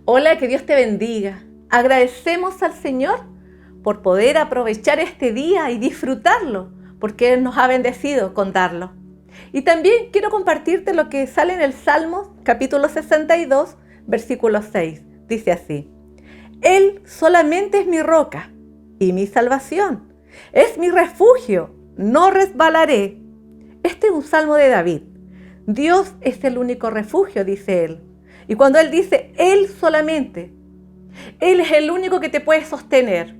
Hola, que Dios te bendiga. Agradecemos al Señor por poder aprovechar este día y disfrutarlo, porque Él nos ha bendecido con darlo. Y también quiero compartirte lo que sale en el Salmo, capítulo 62, versículo 6. Dice así: Él solamente es mi roca y mi salvación. Es mi refugio, no resbalaré. Este es un salmo de David. Dios es el único refugio, dice él. Y cuando él dice Él solamente, Él es el único que te puede sostener.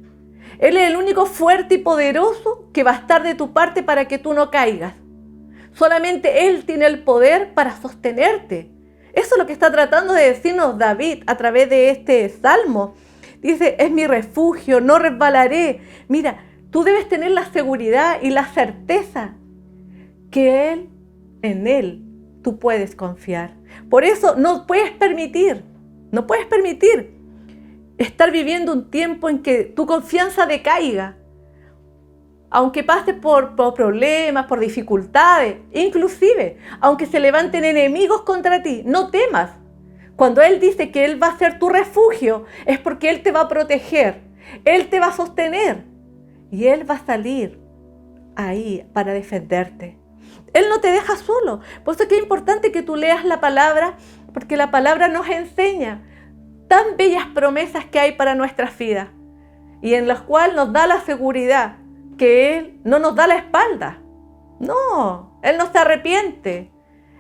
Él es el único fuerte y poderoso que va a estar de tu parte para que tú no caigas. Solamente Él tiene el poder para sostenerte. Eso es lo que está tratando de decirnos David a través de este salmo. Dice, es mi refugio, no resbalaré. Mira, tú debes tener la seguridad y la certeza que en Él tú puedes confiar. Por eso no puedes permitir estar viviendo un tiempo en que tu confianza decaiga. Aunque pases por problemas, por dificultades, inclusive, aunque se levanten enemigos contra ti, no temas. Cuando Él dice que Él va a ser tu refugio, es porque Él te va a proteger, Él te va a sostener y Él va a salir ahí para defenderte. Él no te deja solo. Por eso es que es importante que tú leas la palabra, porque la palabra nos enseña tan bellas promesas que hay para nuestras vidas y en las cuales nos da la seguridad que Él no nos da la espalda. No, Él no se arrepiente.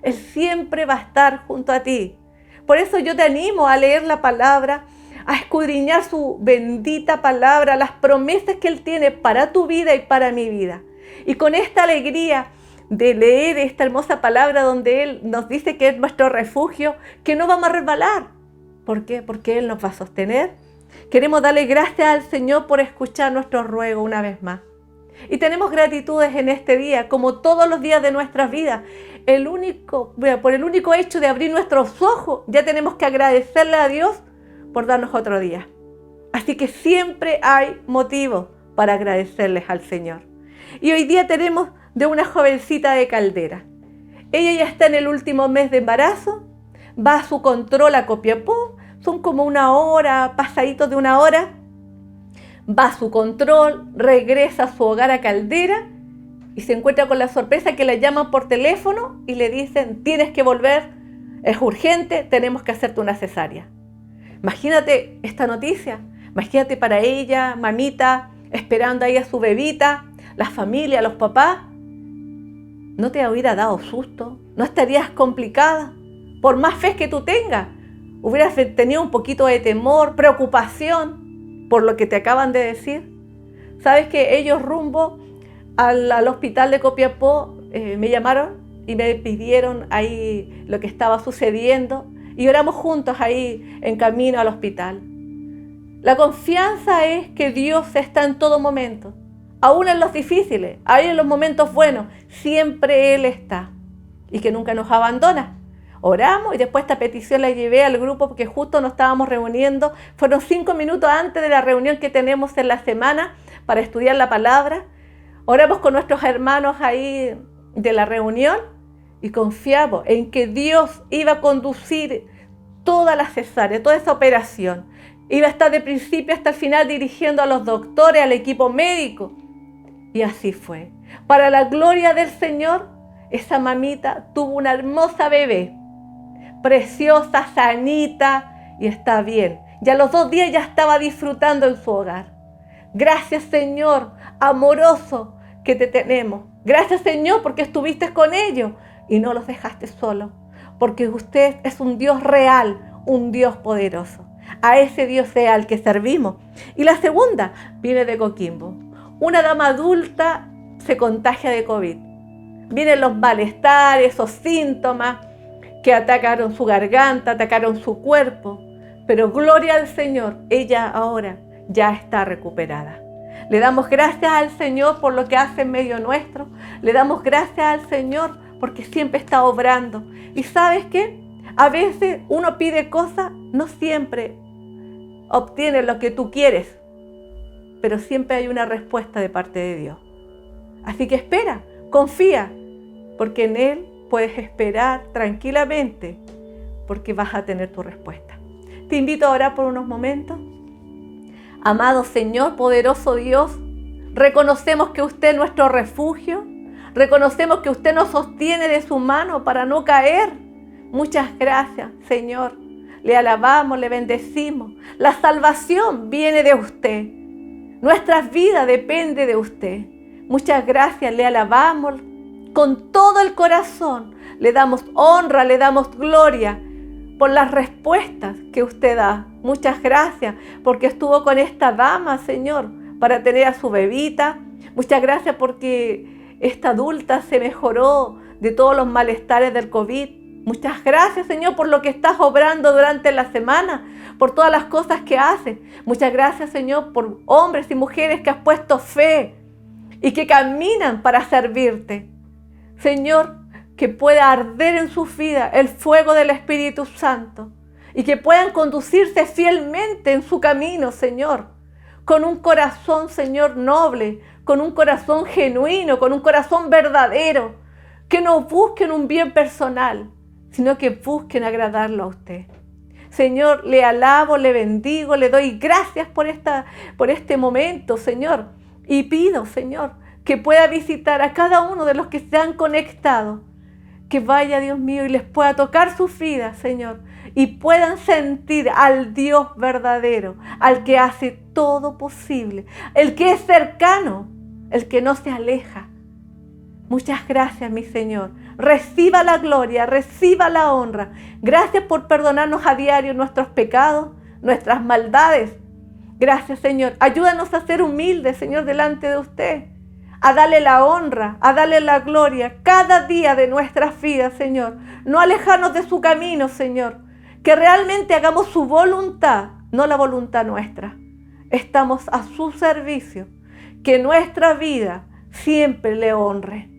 Él siempre va a estar junto a ti. Por eso yo te animo a leer la palabra, a escudriñar su bendita palabra, las promesas que Él tiene para tu vida y para mi vida. Y con esta alegría de leer esta hermosa palabra donde Él nos dice que es nuestro refugio, que no vamos a resbalar. ¿Por qué? Porque Él nos va a sostener. Queremos darle gracias al Señor por escuchar nuestro ruego una vez más. Y tenemos gratitudes en este día, como todos los días de nuestras vidas. Por el único hecho de abrir nuestros ojos, ya tenemos que agradecerle a Dios por darnos otro día. Así que siempre hay motivo para agradecerles al Señor. Y hoy día tenemos de una jovencita de Caldera. Ella ya está en el último mes de embarazo, va a su control a Copiapó, son como una hora, pasaditos de una hora. Va a su control, regresa a su hogar a Caldera y se encuentra con la sorpresa que la llaman por teléfono y le dicen, tienes que volver, es urgente, tenemos que hacerte una cesárea. Imagínate esta noticia, imagínate para ella, mamita, esperando ahí a su bebita, la familia, los papás. ¿No te hubiera dado susto? ¿No estarías complicada? Por más fe que tú tengas, hubieras tenido un poquito de temor, preocupación por lo que te acaban de decir. Sabes que ellos rumbo al hospital de Copiapó me llamaron y me pidieron ahí lo que estaba sucediendo y oramos juntos ahí en camino al hospital. La confianza es que Dios está en todo momento, aún en los difíciles, aún en los momentos buenos, siempre Él está y que nunca nos abandona. Oramos y después esta petición la llevé al grupo porque justo nos estábamos reuniendo. Fueron 5 minutos antes de la reunión que tenemos en la semana para estudiar la palabra. Oramos con nuestros hermanos ahí de la reunión y confiamos en que Dios iba a conducir toda la cesárea, toda esa operación. Iba a estar de principio hasta el final dirigiendo a los doctores, al equipo médico. Y así fue. Para la gloria del Señor, esa mamita tuvo una hermosa bebé. Preciosa, sanita y está bien. Ya a los 2 días ya estaba disfrutando en su hogar. Gracias, Señor, amoroso que te tenemos. Gracias, Señor, porque estuviste con ellos y no los dejaste solos. Porque usted es un Dios real, un Dios poderoso. A ese Dios sea al que servimos. Y la segunda viene de Coquimbo. Una dama adulta se contagia de COVID. Vienen los malestares, esos síntomas que atacaron su garganta, atacaron su cuerpo, pero gloria al Señor, ella ahora ya está recuperada. Le damos gracias al Señor por lo que hace en medio nuestro, le damos gracias al Señor porque siempre está obrando. ¿Y sabes qué? A veces uno pide cosas, no siempre obtiene lo que tú quieres, pero siempre hay una respuesta de parte de Dios. Así que espera, confía, porque en Él puedes esperar tranquilamente porque vas a tener tu respuesta. Te invito a orar por unos momentos. Amado Señor, poderoso Dios, reconocemos que usted es nuestro refugio. Reconocemos que usted nos sostiene de su mano para no caer. Muchas gracias, Señor. Le alabamos, le bendecimos. La salvación viene de usted. Nuestra vida depende de usted. Muchas gracias, le alabamos con todo el corazón. Le damos honra, le damos gloria por las respuestas que usted da. Muchas gracias porque estuvo con esta dama, Señor, para tener a su bebita. Muchas gracias porque esta adulta se mejoró de todos los malestares del COVID. Muchas gracias, Señor, por lo que estás obrando durante la semana, por todas las cosas que haces. Muchas gracias, Señor, por hombres y mujeres que has puesto fe y que caminan para servirte. Señor, que pueda arder en su vida el fuego del Espíritu Santo y que puedan conducirse fielmente en su camino, Señor, con un corazón, Señor, noble, con un corazón genuino, con un corazón verdadero, que no busquen un bien personal, sino que busquen agradarlo a usted. Señor, le alabo, le bendigo, le doy gracias por este momento, Señor, y pido, Señor, que pueda visitar a cada uno de los que se han conectado, que vaya, Dios mío, y les pueda tocar sus vidas, Señor, y puedan sentir al Dios verdadero, al que hace todo posible, el que es cercano, el que no se aleja. Muchas gracias, mi Señor. Reciba la gloria, reciba la honra. Gracias por perdonarnos a diario nuestros pecados, nuestras maldades. Gracias, Señor. Ayúdanos a ser humildes, Señor, delante de usted, a darle la honra, a darle la gloria cada día de nuestras vidas, Señor. No alejarnos de su camino, Señor. Que realmente hagamos su voluntad, no la voluntad nuestra. Estamos a su servicio. Que nuestra vida siempre le honre.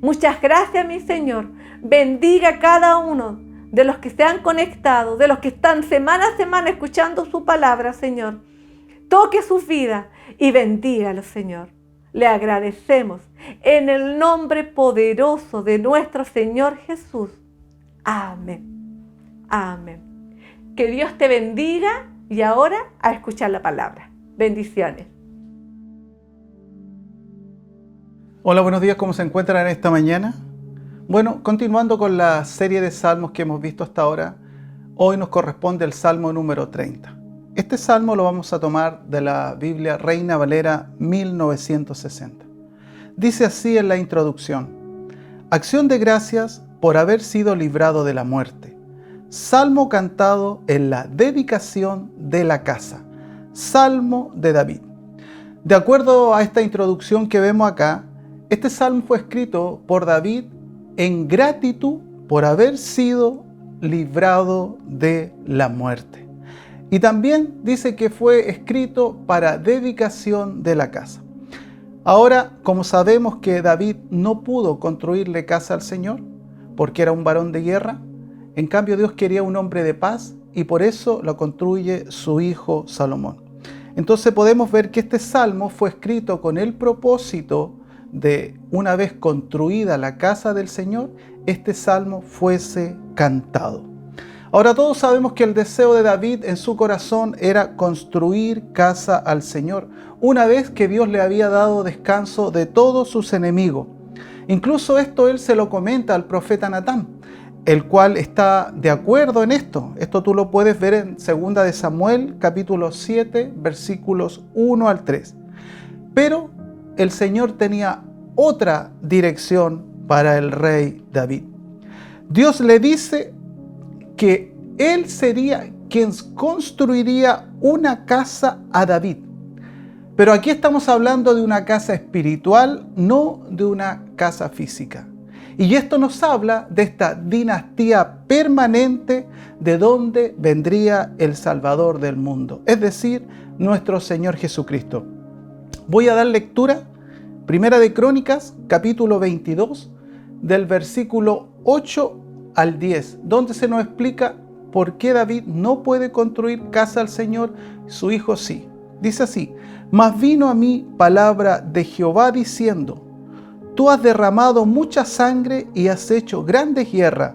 Muchas gracias, mi Señor. Bendiga a cada uno de los que se han conectado, de los que están semana a semana escuchando su palabra, Señor. Toque sus vidas y bendígalos, Señor. Le agradecemos en el nombre poderoso de nuestro Señor Jesús. Amén. Amén. Que Dios te bendiga y ahora a escuchar la palabra. Bendiciones. Hola, buenos días, ¿cómo se encuentran en esta mañana? Bueno, continuando con la serie de salmos que hemos visto hasta ahora, hoy nos corresponde el salmo número 30. Este salmo lo vamos a tomar de la Biblia Reina Valera 1960. Dice así en la introducción: acción de gracias por haber sido librado de la muerte. Salmo cantado en la dedicación de la casa. Salmo de David. De acuerdo a esta introducción que vemos acá, este salmo fue escrito por David en gratitud por haber sido librado de la muerte. Y también dice que fue escrito para dedicación de la casa. Ahora, como sabemos que David no pudo construirle casa al Señor, porque era un varón de guerra, en cambio Dios quería un hombre de paz y por eso lo construye su hijo Salomón. Entonces podemos ver que este salmo fue escrito con el propósito de, una vez construida la casa del Señor, este salmo fuese cantado. Ahora todos sabemos que el deseo de David en su corazón era construir casa al Señor, una vez que Dios le había dado descanso de todos sus enemigos. Incluso esto él se lo comenta al profeta Natán, el cual está de acuerdo en esto. Esto tú lo puedes ver en 2 de Samuel, capítulo 7, versículos 1 al 3. Pero el Señor tenía otra dirección para el rey David. Dios le dice que él sería quien construiría una casa a David. Pero aquí estamos hablando de una casa espiritual, no de una casa física. Y esto nos habla de esta dinastía permanente de donde vendría el Salvador del mundo, es decir, nuestro Señor Jesucristo. Voy a dar lectura, Primera de Crónicas, capítulo 22, del versículo 8 al 10, donde se nos explica por qué David no puede construir casa al Señor, su hijo sí. Dice así: mas vino a mí palabra de Jehová diciendo: tú has derramado mucha sangre y has hecho grandes guerras.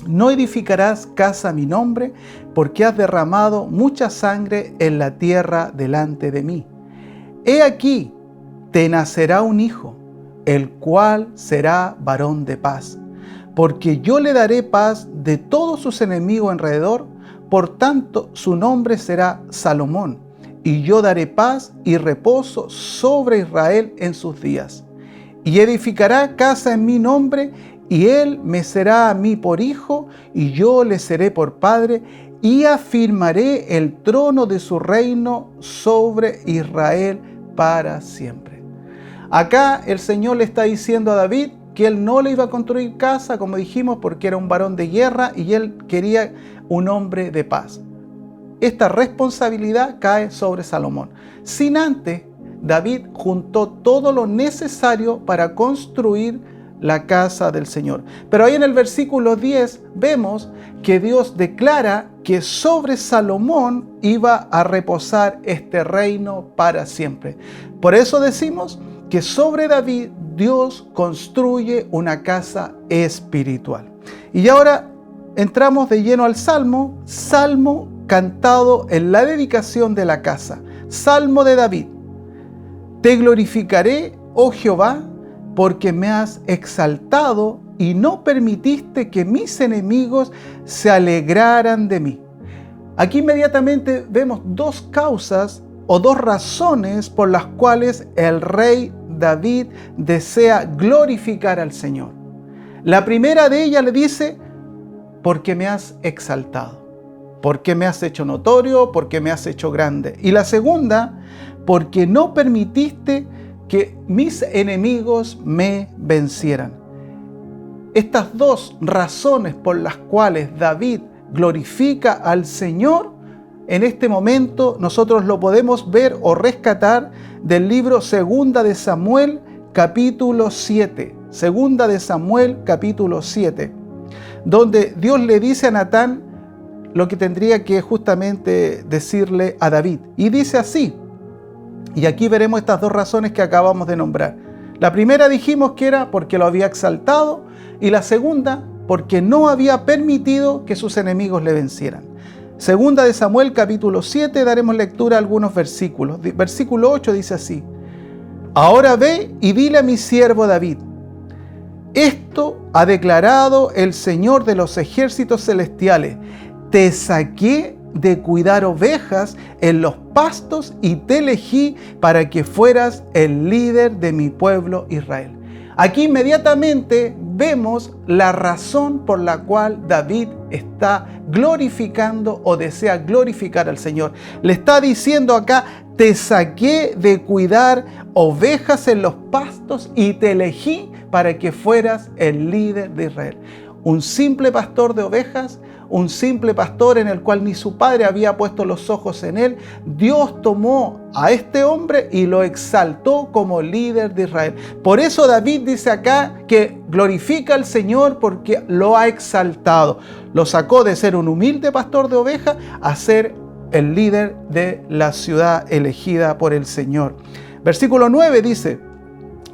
no edificarás casa a mi nombre, porque has derramado mucha sangre en la tierra delante de mí. He aquí, te nacerá un hijo, el cual será varón de paz, porque yo le daré paz de todos sus enemigos alrededor, por tanto su nombre será Salomón, y yo daré paz y reposo sobre Israel en sus días. Y edificará casa en mi nombre, y él me será a mí por hijo, y yo le seré por padre, y afirmaré el trono de su reino sobre Israel para siempre. Acá el Señor le está diciendo a David que él no le iba a construir casa, como dijimos, porque era un varón de guerra y él quería un hombre de paz. Esta responsabilidad cae sobre Salomón. Sin antes, David juntó todo lo necesario para construir la casa del Señor. Pero ahí en el versículo 10 vemos que Dios declara que sobre Salomón iba a reposar este reino para siempre. Por eso decimos que sobre David Dios construye una casa espiritual. Y ahora entramos de lleno al Salmo, Salmo cantado en la dedicación de la casa. Salmo de David. Te glorificaré, oh Jehová, porque me has exaltado y no permitiste que mis enemigos se alegraran de mí. Aquí inmediatamente vemos dos causas o dos razones por las cuales el rey David desea glorificar al Señor. La primera de ellas le dice, porque me has exaltado, porque me has hecho notorio, porque me has hecho grande. Y la segunda, porque no permitiste que mis enemigos me vencieran. Estas dos razones por las cuales David glorifica al Señor, en este momento nosotros lo podemos ver o rescatar del libro Segunda de Samuel, capítulo 7. Segunda de Samuel, capítulo 7, donde Dios le dice a Natán lo que tendría que justamente decirle a David. Y dice así, y aquí veremos estas dos razones que acabamos de nombrar. La primera dijimos que era porque lo había exaltado, y la segunda porque no había permitido que sus enemigos le vencieran. Segunda de Samuel capítulo 7, daremos lectura a algunos versículos. Versículo 8 dice así: Ahora ve y dile a mi siervo David, esto ha declarado el Señor de los ejércitos celestiales, te saqué de cuidar ovejas en los pastos y te elegí para que fueras el líder de mi pueblo Israel. Aquí inmediatamente vemos la razón por la cual David está glorificando o desea glorificar al Señor. Le está diciendo acá, te saqué de cuidar ovejas en los pastos y te elegí para que fueras el líder de Israel. Un simple pastor de ovejas, un simple pastor en el cual ni su padre había puesto los ojos en él. Dios tomó a este hombre y lo exaltó como líder de Israel. Por eso David dice acá que glorifica al Señor porque lo ha exaltado. Lo sacó de ser un humilde pastor de ovejas a ser el líder de la ciudad elegida por el Señor. Versículo 9 dice: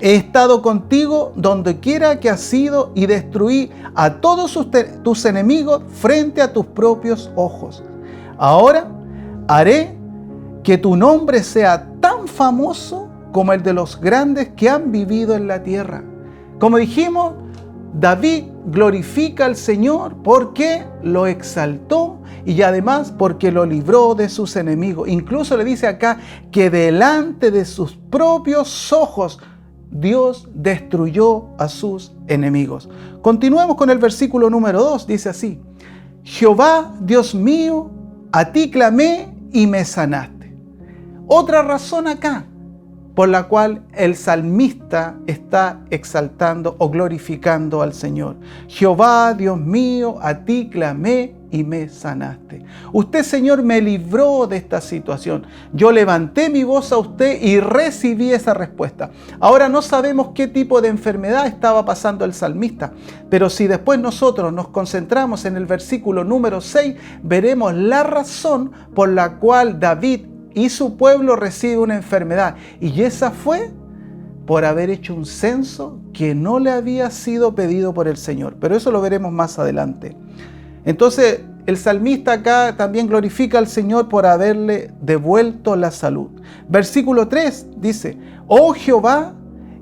He estado contigo donde quiera que has ido y destruí a todos tus enemigos frente a tus propios ojos. Ahora haré que tu nombre sea tan famoso como el de los grandes que han vivido en la tierra. Como dijimos, David glorifica al Señor porque lo exaltó y además porque lo libró de sus enemigos. Incluso le dice acá que delante de sus propios ojos Dios destruyó a sus enemigos. Continuemos con el versículo número 2. Dice así: Jehová, Dios mío, a ti clamé y me sanaste. Otra razón acá por la cual el salmista está exaltando o glorificando al Señor. Jehová, Dios mío, a ti clamé y me sanaste. Usted, Señor, me libró de esta situación. Yo levanté mi voz a usted y recibí esa respuesta. Ahora no sabemos qué tipo de enfermedad estaba pasando el salmista, pero si después nosotros nos concentramos en el versículo número 6, veremos la razón por la cual David y su pueblo recibe una enfermedad. Y esa fue por haber hecho un censo que no le había sido pedido por el Señor. Pero eso lo veremos más adelante. Entonces, el salmista acá también glorifica al Señor por haberle devuelto la salud. Versículo 3 dice: Oh Jehová,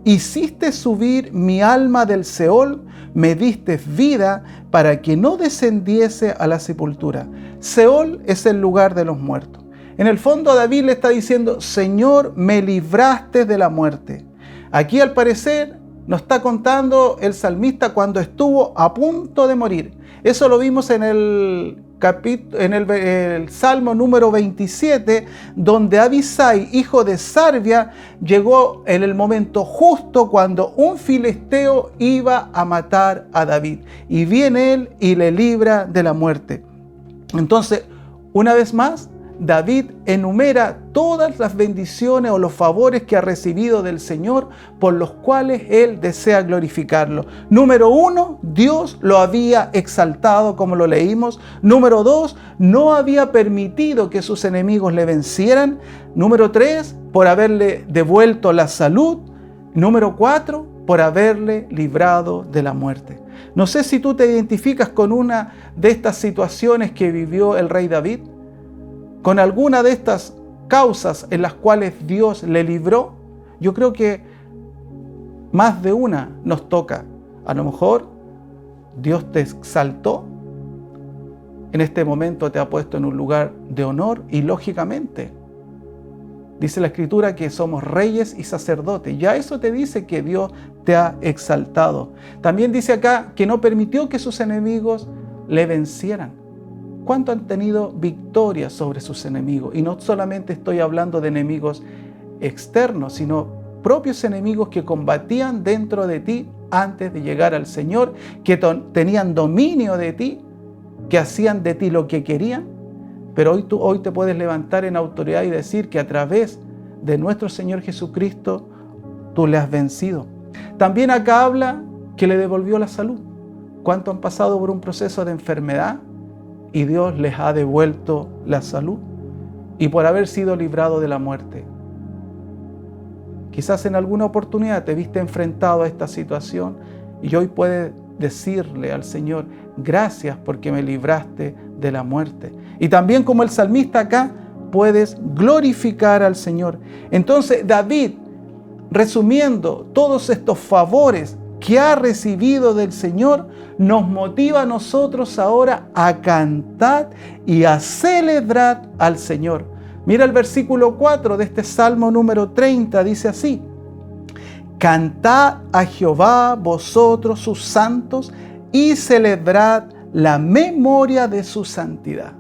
hiciste subir mi alma del Seol, me diste vida para que no descendiese a la sepultura. Seol es el lugar de los muertos. En el fondo David le está diciendo: Señor, me libraste de la muerte. Aquí al parecer nos está contando el salmista cuando estuvo a punto de morir. Eso lo vimos en el Salmo número 27, donde Abisai, hijo de Sarvia, llegó en el momento justo cuando un filisteo iba a matar a David. Y viene él y le libra de la muerte. Entonces, una vez más, David enumera todas las bendiciones o los favores que ha recibido del Señor por los cuales él desea glorificarlo. Número 1, Dios lo había exaltado, como lo leímos. Número 2, no había permitido que sus enemigos le vencieran. Número 3, por haberle devuelto la salud. Número 4, por haberle librado de la muerte. No sé si tú te identificas con una de estas situaciones que vivió el rey David, con alguna de estas causas en las cuales Dios le libró. Yo creo que más de una nos toca. A lo mejor Dios te exaltó, en este momento te ha puesto en un lugar de honor y lógicamente dice la Escritura que somos reyes y sacerdotes. Ya eso te dice que Dios te ha exaltado. También dice acá que no permitió que sus enemigos le vencieran. ¿Cuánto han tenido victoria sobre sus enemigos? Y no solamente estoy hablando de enemigos externos, sino propios enemigos que combatían dentro de ti antes de llegar al Señor, que tenían dominio de ti, que hacían de ti lo que querían. Pero hoy te puedes levantar en autoridad y decir que a través de nuestro Señor Jesucristo tú le has vencido. También acá habla que le devolvió la salud. ¿Cuánto han pasado por un proceso de enfermedad? Y Dios les ha devuelto la salud y por haber sido librado de la muerte. Quizás en alguna oportunidad te viste enfrentado a esta situación y hoy puedes decirle al Señor: gracias porque me libraste de la muerte. Y también, como el salmista acá, puedes glorificar al Señor. Entonces David, resumiendo todos estos favores que ha recibido del Señor, nos motiva a nosotros ahora a cantar y a celebrar al Señor. Mira el versículo 4 de este Salmo número 30, dice así: Cantad a Jehová vosotros sus santos y celebrad la memoria de su santidad.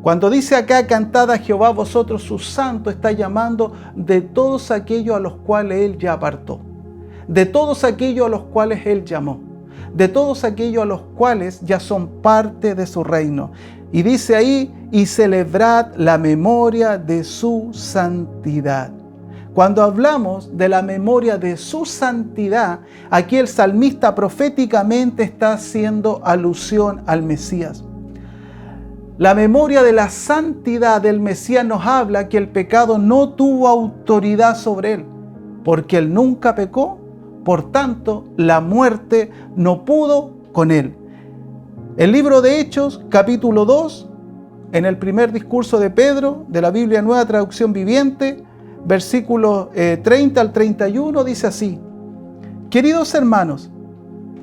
Cuando dice acá cantad a Jehová vosotros sus santos, está llamando de todos aquellos a los cuales Él ya apartó, de todos aquellos a los cuales Él llamó, de todos aquellos a los cuales ya son parte de su reino. Y dice ahí: y celebrad la memoria de su santidad. Cuando hablamos de la memoria de su santidad, aquí el salmista proféticamente está haciendo alusión al Mesías. La memoria de la santidad del Mesías nos habla que el pecado no tuvo autoridad sobre él, porque él nunca pecó, por tanto la muerte no pudo con él. El libro de Hechos, capítulo 2, en el primer discurso de Pedro, de la Biblia Nueva Traducción Viviente, versículos 30 al 31, dice así: Queridos hermanos,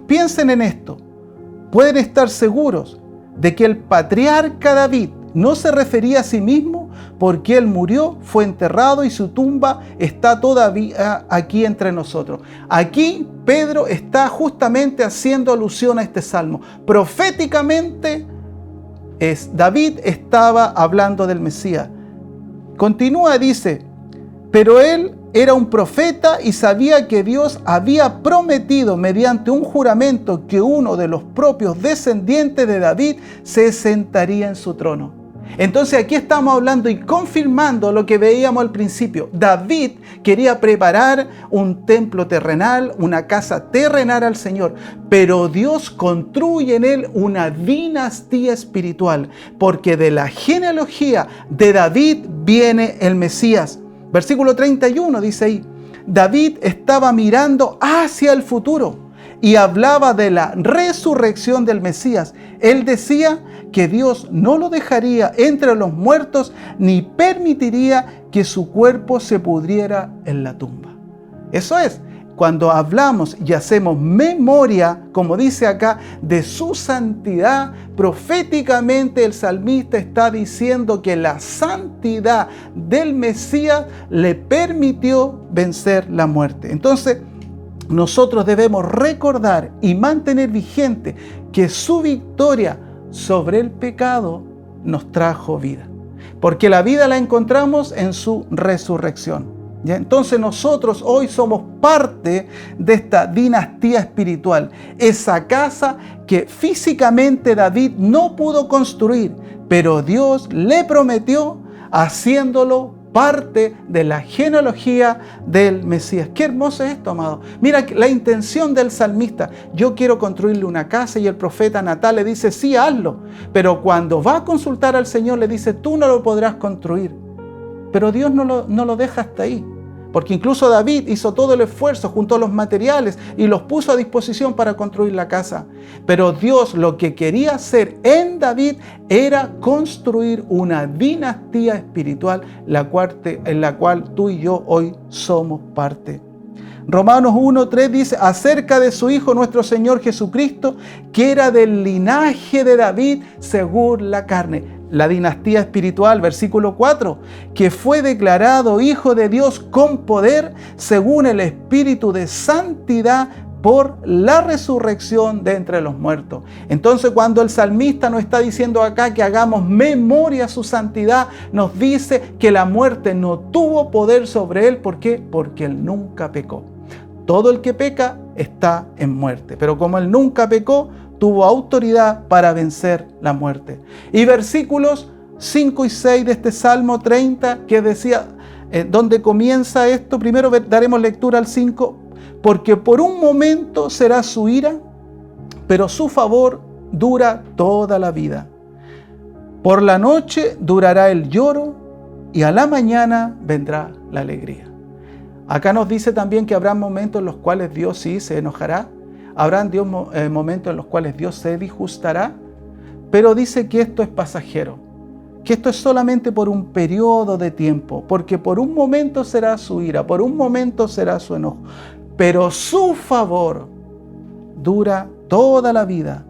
piensen en esto. Pueden estar seguros de que el patriarca David no se refería a sí mismo, porque él murió, fue enterrado y su tumba está todavía aquí entre nosotros. Aquí Pedro está justamente haciendo alusión a este salmo. Proféticamente David estaba hablando del Mesías. Continúa, dice: pero él era un profeta y sabía que Dios había prometido mediante un juramento que uno de los propios descendientes de David se sentaría en su trono. Entonces aquí estamos hablando y confirmando lo que veíamos al principio. David quería preparar un templo terrenal, una casa terrenal al Señor, pero Dios construye en él una dinastía espiritual, porque de la genealogía de David viene el Mesías. Versículo 31 dice ahí: David estaba mirando hacia el futuro y hablaba de la resurrección del Mesías. Él decía que Dios no lo dejaría entre los muertos ni permitiría que su cuerpo se pudriera en la tumba. Eso es, cuando hablamos y hacemos memoria, como dice acá, de su santidad, proféticamente el salmista está diciendo que la santidad del Mesías le permitió vencer la muerte. Entonces, nosotros debemos recordar y mantener vigente que su victoria sobre el pecado nos trajo vida, porque la vida la encontramos en su resurrección. ¿Ya? Entonces nosotros hoy somos parte de esta dinastía espiritual, esa casa que físicamente David no pudo construir, pero Dios le prometió haciéndolo parte de la genealogía del Mesías. Qué hermoso es esto, amado. Mira la intención del salmista. Yo quiero construirle una casa, y el profeta Natán le dice, sí, hazlo. Pero cuando va a consultar al Señor le dice, tú no lo podrás construir. Pero Dios no lo deja hasta ahí. Porque incluso David hizo todo el esfuerzo, juntó los materiales y los puso a disposición para construir la casa. Pero Dios lo que quería hacer en David era construir una dinastía espiritual, en la cual tú y yo hoy somos parte. Romanos 1:3 dice acerca de su Hijo nuestro Señor Jesucristo, que era del linaje de David según la carne. La dinastía espiritual, versículo 4, que fue declarado Hijo de Dios con poder según el Espíritu de santidad por la resurrección de entre los muertos. Entonces, cuando el salmista nos está diciendo acá que hagamos memoria a su santidad, nos dice que la muerte no tuvo poder sobre él. ¿Por qué? Porque él nunca pecó. Todo el que peca está en muerte, pero como él nunca pecó, tuvo autoridad para vencer la muerte. Y versículos 5 y 6 de este Salmo 30, que decía, donde comienza esto, primero daremos lectura al 5, porque por un momento será su ira, pero su favor dura toda la vida. Por la noche durará el lloro, y a la mañana vendrá la alegría. Acá nos dice también que habrá momentos en los cuales Dios sí se enojará, habrán momentos en los cuales Dios se disgustará, pero dice que esto es pasajero, que esto es solamente por un periodo de tiempo, porque por un momento será su ira, por un momento será su enojo, pero su favor dura toda la vida.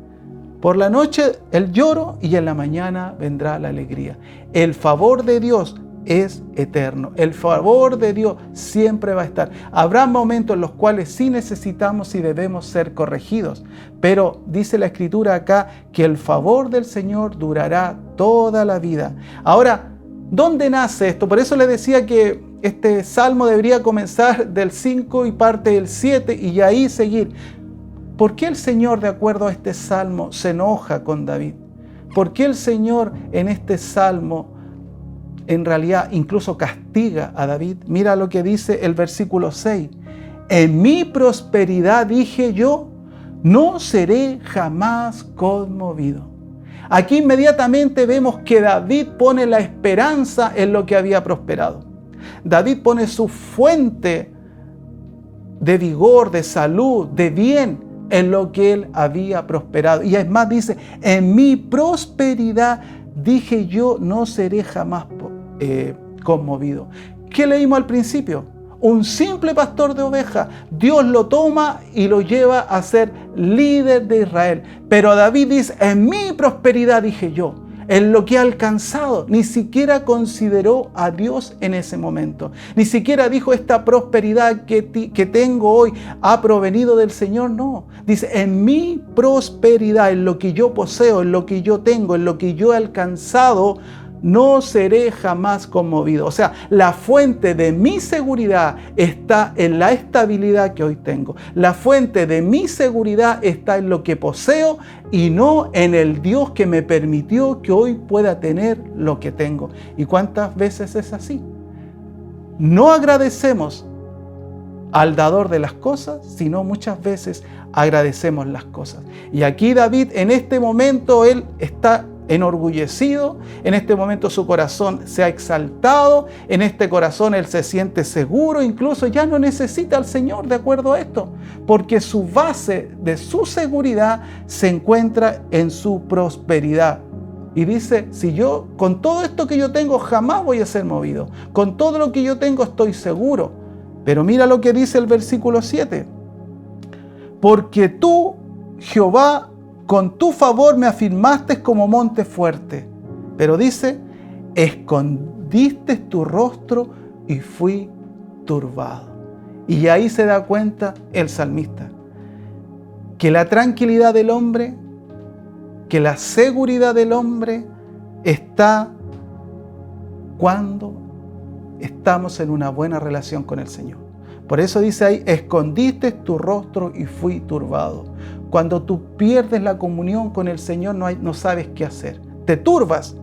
Por la noche el lloro y en la mañana vendrá la alegría. El favor de Dios es eterno. El favor de Dios siempre va a estar. Habrá momentos en los cuales sí necesitamos y debemos ser corregidos, pero dice la Escritura acá que el favor del Señor durará toda la vida. Ahora, ¿dónde nace esto? Por eso le decía que este salmo debería comenzar del 5 y parte del 7 y ahí seguir. ¿Por qué el Señor, de acuerdo a este salmo, se enoja con David? ¿Por qué el Señor en este salmo en realidad incluso castiga a David? Mira lo que dice el versículo 6. En mi prosperidad dije yo, no seré jamás conmovido. Aquí inmediatamente vemos que David pone la esperanza en lo que había prosperado. David pone su fuente de vigor, de salud, de bien en lo que él había prosperado. Y es más, dice, en mi prosperidad dije yo, no seré jamás conmovido. ¿Qué leímos al principio? Un simple pastor de ovejas. Dios lo toma y lo lleva a ser líder de Israel. Pero David dice, en mi prosperidad dije yo, en lo que ha alcanzado. Ni siquiera consideró a Dios en ese momento. Ni siquiera dijo, esta prosperidad que tengo hoy ha provenido del Señor. No. Dice, en mi prosperidad, en lo que yo poseo, en lo que yo tengo, en lo que yo he alcanzado, no seré jamás conmovido. O sea, la fuente de mi seguridad está en la estabilidad que hoy tengo. La fuente de mi seguridad está en lo que poseo y no en el Dios que me permitió que hoy pueda tener lo que tengo. ¿Y cuántas veces es así? No agradecemos al dador de las cosas, sino muchas veces agradecemos las cosas. Y aquí David, en este momento, él está enorgullecido, en este momento su corazón se ha exaltado, en este corazón él se siente seguro, incluso ya no necesita al Señor de acuerdo a esto, porque su base de su seguridad se encuentra en su prosperidad. Y dice, si yo con todo esto que yo tengo jamás voy a ser movido, con todo lo que yo tengo estoy seguro. Pero mira lo que dice el versículo 7. Porque tú, Jehová, con tu favor me afirmaste como monte fuerte. Pero dice, escondiste tu rostro y fui turbado. Y ahí se da cuenta el salmista, que la tranquilidad del hombre, que la seguridad del hombre está cuando estamos en una buena relación con el Señor. Por eso dice ahí, escondiste tu rostro y fui turbado. Cuando tú pierdes la comunión con el Señor, no sabes qué hacer. Te turbas.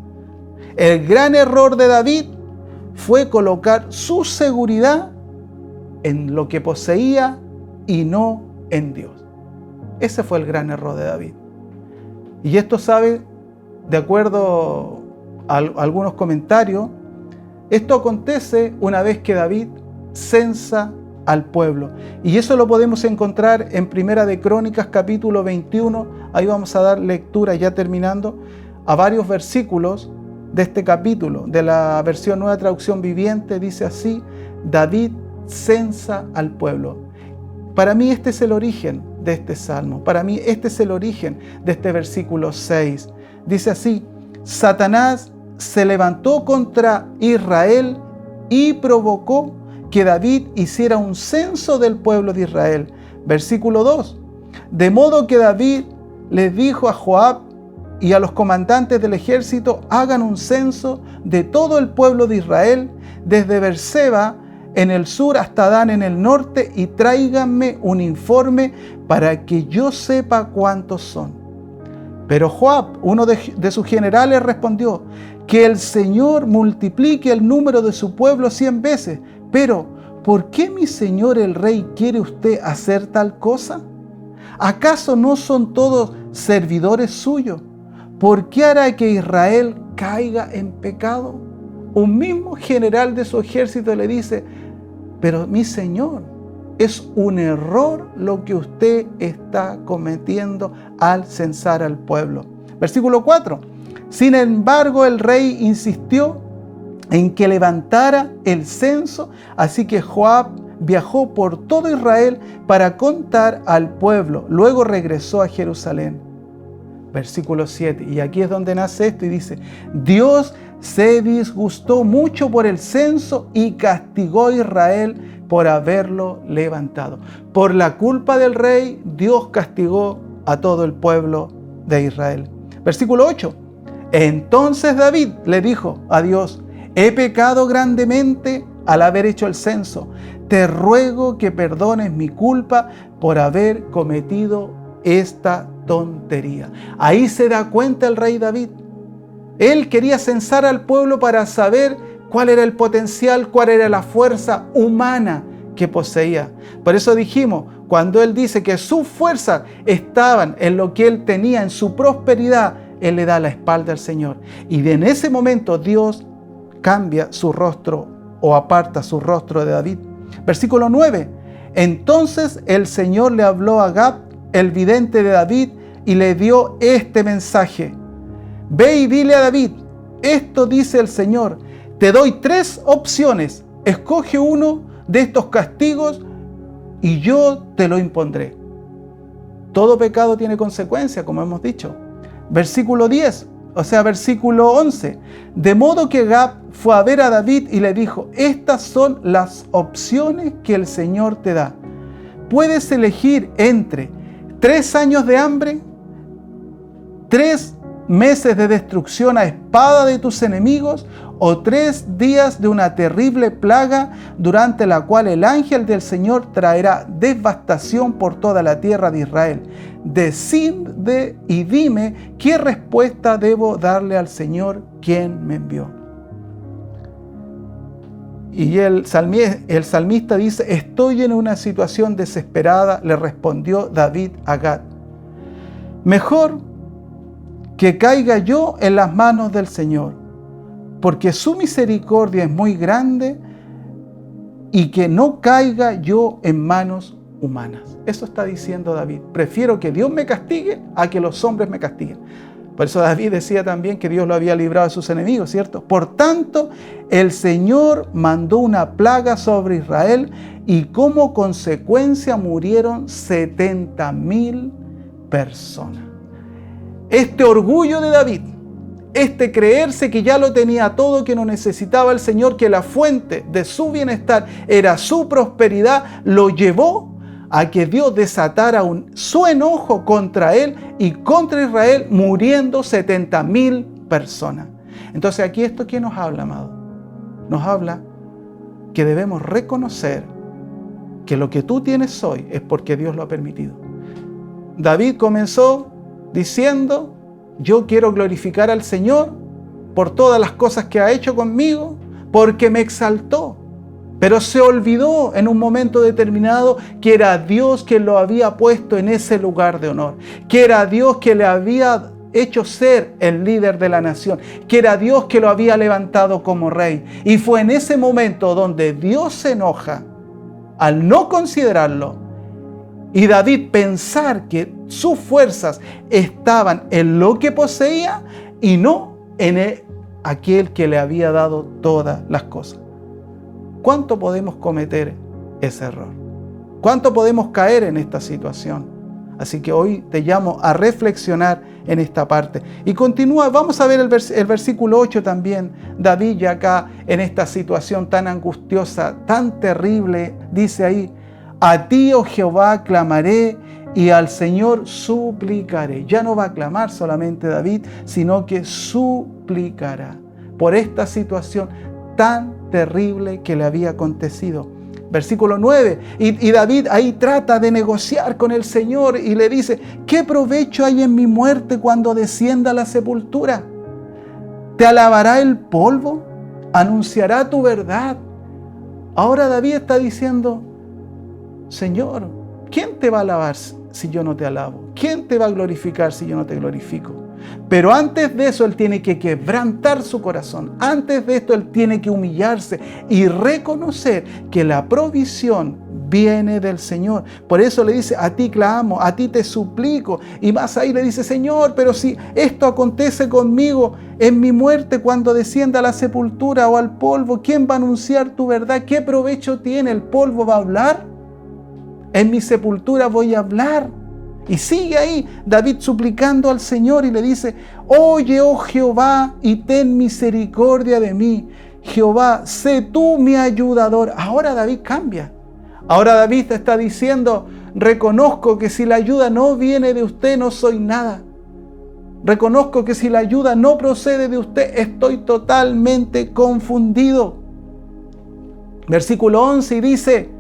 El gran error de David fue colocar su seguridad en lo que poseía y no en Dios. Ese fue el gran error de David. Y esto sabe, de acuerdo a algunos comentarios, esto acontece una vez que David censa al pueblo. Y eso lo podemos encontrar en Primera de Crónicas, capítulo 21. Ahí vamos a dar lectura, ya terminando, a varios versículos de este capítulo. De la versión Nueva Traducción Viviente dice así, David censa al pueblo. Para mí este es el origen de este salmo. Para mí este es el origen de este versículo 6. Dice así, Satanás se levantó contra Israel y provocó que David hiciera un censo del pueblo de Israel. Versículo 2. De modo que David les dijo a Joab y a los comandantes del ejército, hagan un censo de todo el pueblo de Israel, desde Beerseba en el sur hasta Dan en el norte, y tráiganme un informe para que yo sepa cuántos son. Pero Joab, uno de sus generales, respondió, que el Señor multiplique el número de su pueblo 100 veces. Pero, ¿por qué mi señor el rey quiere usted hacer tal cosa? ¿Acaso no son todos servidores suyos? ¿Por qué hará que Israel caiga en pecado? Un mismo general de su ejército le dice, pero mi señor, es un error lo que usted está cometiendo al censar al pueblo. Versículo 4. Sin embargo, el rey insistió en que levantara el censo, así que Joab viajó por todo Israel para contar al pueblo. Luego regresó a Jerusalén. Versículo 7. Y aquí es donde nace esto y dice, Dios se disgustó mucho por el censo y castigó a Israel por haberlo levantado. Por la culpa del rey, Dios castigó a todo el pueblo de Israel. Versículo 8. Entonces David le dijo a Dios, he pecado grandemente al haber hecho el censo. Te ruego que perdones mi culpa por haber cometido esta tontería. Ahí se da cuenta el rey David. Él quería censar al pueblo para saber cuál era el potencial, cuál era la fuerza humana que poseía. Por eso dijimos, cuando él dice que sus fuerzas estaban en lo que él tenía, en su prosperidad, él le da la espalda al Señor. Y en ese momento Dios cambia su rostro o aparta su rostro de David. Versículo 9. Entonces el Señor le habló a Gad, el vidente de David, y le dio este mensaje. Ve y dile a David, esto dice el Señor, te doy 3 opciones, escoge uno de estos castigos y yo te lo impondré. Todo pecado tiene consecuencia, como hemos dicho. Versículo 10, versículo 11. De modo que Gad fue a ver a David y le dijo, estas son las opciones que el Señor te da. Puedes elegir entre 3 años de hambre, 3 meses de destrucción a espada de tus enemigos, o 3 días de una terrible plaga durante la cual el ángel del Señor traerá devastación por toda la tierra de Israel. Decide y dime qué respuesta debo darle al Señor quien me envió. Y el salmista dice, estoy en una situación desesperada, le respondió David a Gad. Mejor que caiga yo en las manos del Señor, porque su misericordia es muy grande, y que no caiga yo en manos humanas. Eso está diciendo David. Prefiero que Dios me castigue a que los hombres me castiguen. Por eso David decía también que Dios lo había librado de sus enemigos, ¿cierto? Por tanto, el Señor mandó una plaga sobre Israel y como consecuencia murieron 70,000 personas. Este orgullo de David, este creerse que ya lo tenía todo, que no necesitaba el Señor, que la fuente de su bienestar era su prosperidad, lo llevó a que Dios desatara su enojo contra él y contra Israel, muriendo 70,000 personas. Entonces aquí esto, ¿qué nos habla, amado? Nos habla que debemos reconocer que lo que tú tienes hoy es porque Dios lo ha permitido. David comenzó diciendo: yo quiero glorificar al Señor por todas las cosas que ha hecho conmigo, porque me exaltó. Pero se olvidó en un momento determinado que era Dios quien lo había puesto en ese lugar de honor, que era Dios que le había hecho ser el líder de la nación, que era Dios que lo había levantado como rey. Y fue en ese momento donde Dios se enoja al no considerarlo, y David pensar que sus fuerzas estaban en lo que poseía y no en aquel que le había dado todas las cosas. ¿Cuánto podemos cometer ese error? ¿Cuánto podemos caer en esta situación? Así que hoy te llamo a reflexionar en esta parte. Y continúa, vamos a ver el versículo 8 también. David ya acá en esta situación tan angustiosa, tan terrible, dice ahí: a ti, oh Jehová, clamaré y al Señor suplicaré. Ya no va a clamar solamente David, sino que suplicará por esta situación tan terrible que le había acontecido. Versículo 9, y David ahí trata de negociar con el Señor y le dice: ¿qué provecho hay en mi muerte cuando descienda a la sepultura? ¿Te alabará el polvo? ¿Anunciará tu verdad? Ahora David está diciendo: Señor, ¿quién te va a alabar si yo no te alabo? ¿Quién te va a glorificar si yo no te glorifico? Pero antes de eso, él tiene que quebrantar su corazón. Antes de esto, él tiene que humillarse y reconocer que la provisión viene del Señor. Por eso le dice: a ti clamo, a ti te suplico. Y más ahí le dice: Señor, pero si esto acontece conmigo en mi muerte, cuando descienda a la sepultura o al polvo, ¿quién va a anunciar tu verdad? ¿Qué provecho tiene? ¿El polvo va a hablar? En mi sepultura voy a hablar. Y sigue ahí David suplicando al Señor y le dice: oye, oh Jehová, y ten misericordia de mí. Jehová, sé tú mi ayudador. Ahora David cambia. Ahora David está diciendo: reconozco que si la ayuda no viene de usted, no soy nada. Reconozco que si la ayuda no procede de usted, estoy totalmente confundido. Versículo 11 dice: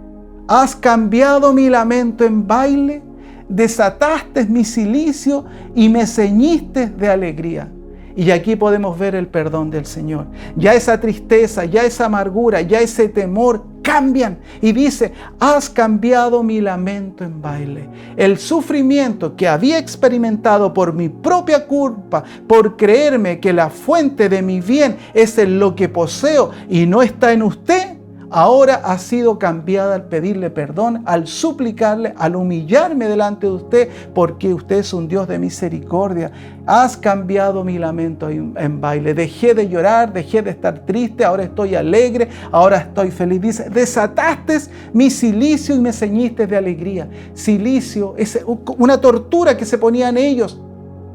has cambiado mi lamento en baile, desataste mi cilicio y me ceñiste de alegría. Y aquí podemos ver el perdón del Señor. Ya esa tristeza, ya esa amargura, ya ese temor cambian. Y dice: has cambiado mi lamento en baile. El sufrimiento que había experimentado por mi propia culpa, por creerme que la fuente de mi bien es en lo que poseo y no está en usted, ahora ha sido cambiada al pedirle perdón, al suplicarle, al humillarme delante de usted, porque usted es un Dios de misericordia. Has cambiado mi lamento en baile. Dejé de llorar, dejé de estar triste, ahora estoy alegre, ahora estoy feliz. Dice: desataste mi cilicio y me ceñiste de alegría. Cilicio es una tortura que se ponían ellos,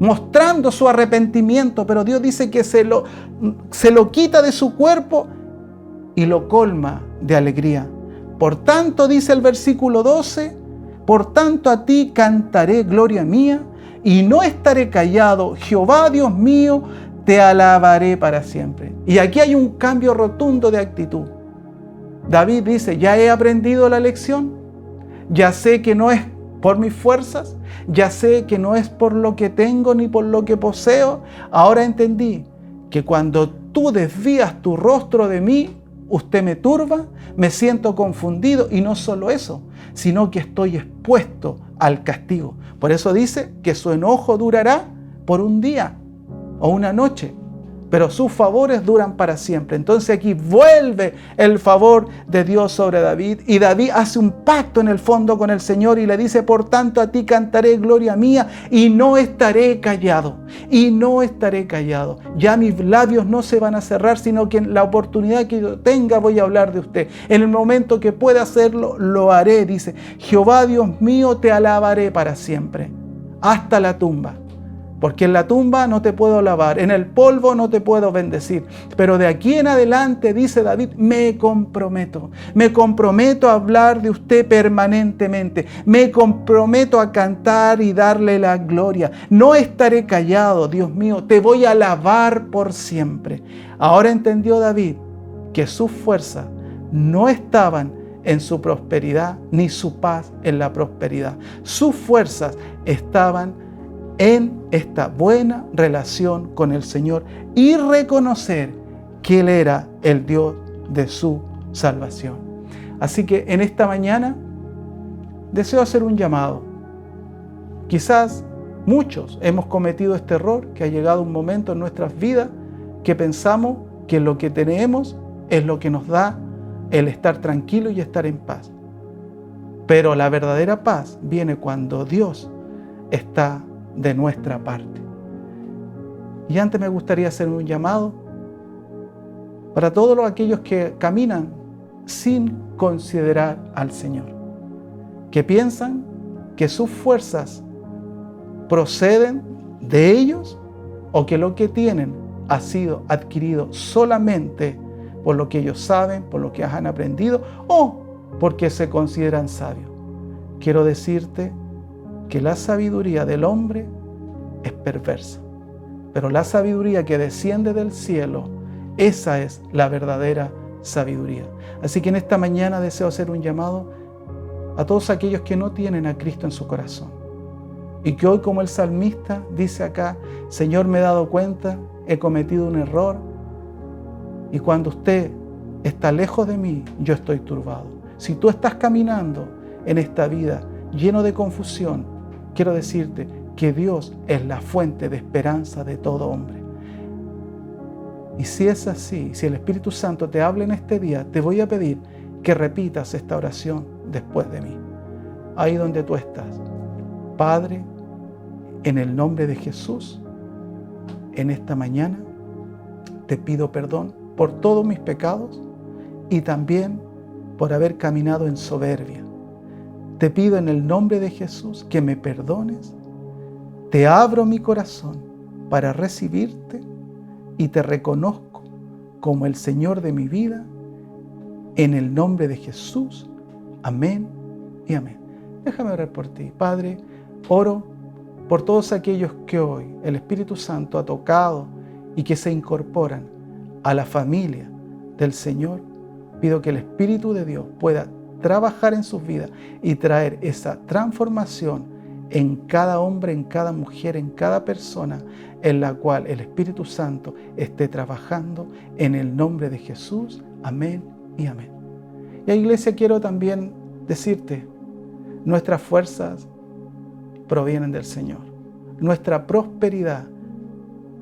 mostrando su arrepentimiento, pero Dios dice que se lo quita de su cuerpo y lo colma de alegría. Por tanto, dice el versículo 12, por tanto a ti cantaré gloria mía y no estaré callado. Jehová Dios mío, te alabaré para siempre. Y aquí hay un cambio rotundo de actitud. David dice: ya he aprendido la lección, ya sé que no es por mis fuerzas, ya sé que no es por lo que tengo ni por lo que poseo. Ahora entendí que cuando tú desvías tu rostro de mí, usted me turba, me siento confundido, y no solo eso, sino que estoy expuesto al castigo. Por eso dice que su enojo durará por un día, o una noche, pero sus favores duran para siempre. Entonces aquí vuelve el favor de Dios sobre David, y David hace un pacto en el fondo con el Señor y le dice: por tanto a ti cantaré gloria mía y no estaré callado, y no estaré callado. Ya mis labios no se van a cerrar, sino que en la oportunidad que yo tenga voy a hablar de usted. En el momento que pueda hacerlo, lo haré, dice. Jehová Dios mío, te alabaré para siempre, hasta la tumba. Porque en la tumba no te puedo alabar, en el polvo no te puedo bendecir. Pero de aquí en adelante, dice David, me comprometo a hablar de usted permanentemente. Me comprometo a cantar y darle la gloria. No estaré callado, Dios mío, te voy a alabar por siempre. Ahora entendió David que sus fuerzas no estaban en su prosperidad, ni su paz en la prosperidad. Sus fuerzas estaban en esta buena relación con el Señor y reconocer que Él era el Dios de su salvación. Así que en esta mañana deseo hacer un llamado. Quizás muchos hemos cometido este error, que ha llegado un momento en nuestras vidas que pensamos que lo que tenemos es lo que nos da el estar tranquilo y estar en paz. Pero la verdadera paz viene cuando Dios está de nuestra parte. Y antes me gustaría hacer un llamado para todos aquellos que caminan sin considerar al Señor, que piensan que sus fuerzas proceden de ellos, o que lo que tienen ha sido adquirido solamente por lo que ellos saben, por lo que han aprendido, o porque se consideran sabios. Quiero decirte que la sabiduría del hombre es perversa, pero la sabiduría que desciende del cielo, esa es la verdadera sabiduría. Así que en esta mañana deseo hacer un llamado a todos aquellos que no tienen a Cristo en su corazón, y que hoy, como el salmista dice acá: Señor, me he dado cuenta, he cometido un error, y cuando usted está lejos de mí, yo estoy turbado. Si tú estás caminando en esta vida lleno de confusión, quiero decirte que Dios es la fuente de esperanza de todo hombre. Y si es así, si el Espíritu Santo te habla en este día, te voy a pedir que repitas esta oración después de mí. Ahí donde tú estás. Padre, en el nombre de Jesús, en esta mañana te pido perdón por todos mis pecados y también por haber caminado en soberbia. Te pido en el nombre de Jesús que me perdones. Te abro mi corazón para recibirte y te reconozco como el Señor de mi vida. En el nombre de Jesús. Amén y amén. Déjame orar por ti. Padre, oro por todos aquellos que hoy el Espíritu Santo ha tocado y que se incorporan a la familia del Señor. Pido que el Espíritu de Dios pueda trabajar en sus vidas y traer esa transformación en cada hombre, en cada mujer, en cada persona en la cual el Espíritu Santo esté trabajando, en el nombre de Jesús. Amén y amén. Y a iglesia, quiero también decirte, nuestras fuerzas provienen del Señor. Nuestra prosperidad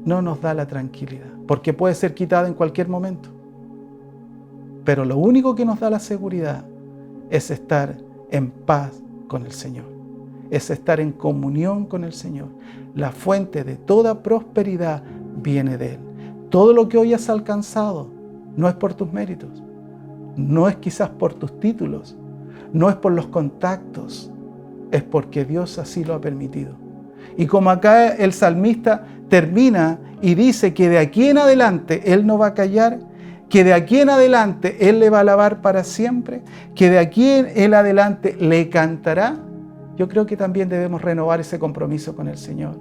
no nos da la tranquilidad, porque puede ser quitada en cualquier momento. Pero lo único que nos da la seguridad es estar en paz con el Señor, es estar en comunión con el Señor. La fuente de toda prosperidad viene de Él. Todo lo que hoy has alcanzado no es por tus méritos, no es quizás por tus títulos, no es por los contactos, es porque Dios así lo ha permitido. Y como acá el salmista termina y dice que de aquí en adelante Él no va a callar, que de aquí en adelante Él le va a alabar para siempre, que de aquí en adelante le cantará, yo creo que también debemos renovar ese compromiso con el Señor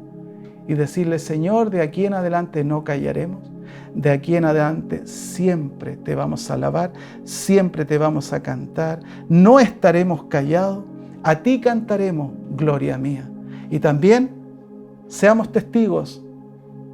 y decirle: Señor, de aquí en adelante no callaremos, de aquí en adelante siempre te vamos a alabar, siempre te vamos a cantar, no estaremos callados, a ti cantaremos gloria mía. Y también seamos testigos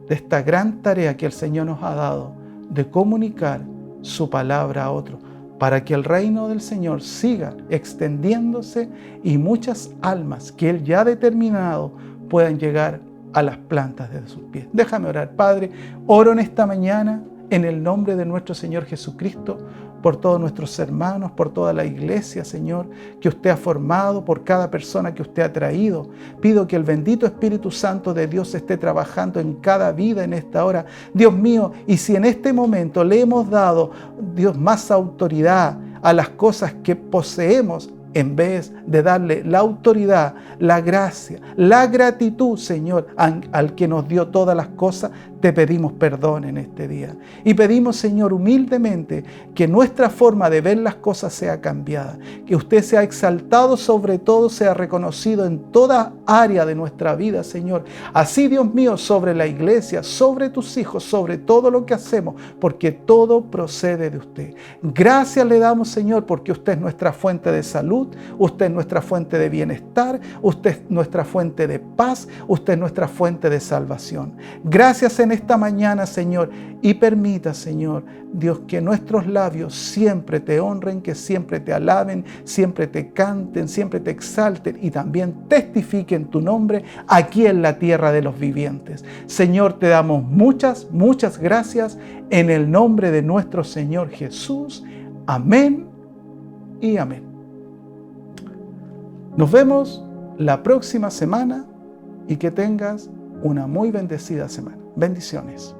de esta gran tarea que el Señor nos ha dado, de comunicar su palabra a otros, para que el reino del Señor siga extendiéndose y muchas almas que Él ya ha determinado puedan llegar a las plantas de sus pies. Déjame orar, Padre. Oro en esta mañana en el nombre de nuestro Señor Jesucristo, por todos nuestros hermanos, por toda la iglesia, Señor, que usted ha formado, por cada persona que usted ha traído. Pido que el bendito Espíritu Santo de Dios esté trabajando en cada vida en esta hora. Dios mío, y si en este momento le hemos dado, Dios, más autoridad a las cosas que poseemos, en vez de darle la autoridad, la gracia, la gratitud, Señor, al que nos dio todas las cosas, te pedimos perdón en este día. Y pedimos, Señor, humildemente, que nuestra forma de ver las cosas sea cambiada, que usted sea exaltado sobre todo, sea reconocido en toda área de nuestra vida, Señor. Así, Dios mío, sobre la iglesia, sobre tus hijos, sobre todo lo que hacemos, porque todo procede de usted. Gracias le damos, Señor, porque usted es nuestra fuente de salud, usted es nuestra fuente de bienestar, usted es nuestra fuente de paz, usted es nuestra fuente de salvación. Gracias en esta mañana, Señor, y permita, Señor, Dios, que nuestros labios siempre te honren, que siempre te alaben, siempre te canten, siempre te exalten y también testifiquen tu nombre aquí en la tierra de los vivientes. Señor, te damos muchas, muchas gracias en el nombre de nuestro Señor Jesús. Amén y amén. Nos vemos la próxima semana y que tengas una muy bendecida semana. Bendiciones.